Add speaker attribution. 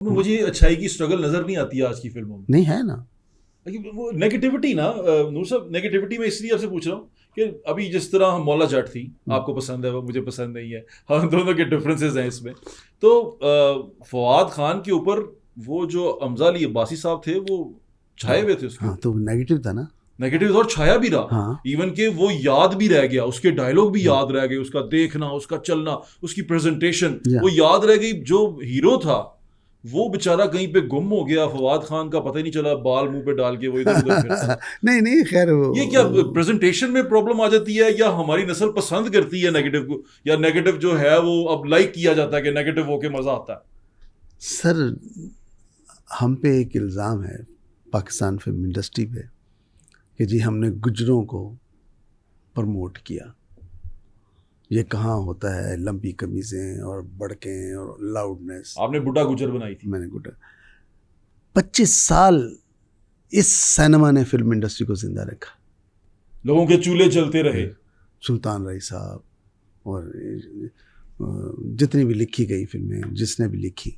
Speaker 1: मुझे अच्छाई की स्ट्रगल नजर नहीं आती है आज की फिल्मों में।
Speaker 2: नहीं है ना।
Speaker 1: वो नेगेटिविटी ना नूर साहब, नेगेटिविटी मैं इसलिए आपसे पूछ रहा हूँ कि अभी जिस तरह हम मौला जट थी, आपको पसंद है वो मुझे पसंद नहीं है, हम दोनों के डिफरेंसेस हैं इसमें। तो फवाद खान के ऊपर वो जो अमजा अली अब्बासी साहब थे वो छाए हुए थे उसके
Speaker 2: हाँ,
Speaker 1: ऊपर।
Speaker 2: तो नेगेटिव था ना।
Speaker 1: नेगेटिव और छाया भी रहा।
Speaker 2: हाँ।
Speaker 1: इवन के वो याद भी रह गया, उसके डायलॉग भी याद रह गए, उसका देखना, उसका चलना, उसकी प्रेजेंटेशन
Speaker 2: या।
Speaker 1: वो याद रह गई। जो हीरो था वो बेचारा कहीं पे गुम हो गया, फवाद खान का पता ही नहीं चला, बाल मुंह पे डाल के वो इधर उधर फिरता था।
Speaker 2: नहीं नहीं, खैर
Speaker 1: ये क्या प्रेजेंटेशन में प्रॉब्लम आ जाती है, या हमारी नस्ल पसंद करती है नेगेटिव को, या नेगेटिव जो है वो अब लाइक किया जाता है कि नेगेटिव होके मजा आता है?
Speaker 2: सर, हम पे एक इल्ज़ाम है पाकिस्तान फिल्म इंडस्ट्री पे कि जी हमने गुजरों को प्रमोट किया। ये कहाँ होता है, लंबी कमीज़ें और बड़कें और लाउडनेस।
Speaker 1: आपने बुड्ढा गुजर बनाई थी।
Speaker 2: मैंने गुड 25 साल इस सिनेमा ने फिल्म इंडस्ट्री को जिंदा रखा।
Speaker 1: लोगों के चूल्हे चलते रहे।
Speaker 2: सुल्तान रई साहब और जितनी भी लिखी गई फिल्में, जिसने भी लिखी,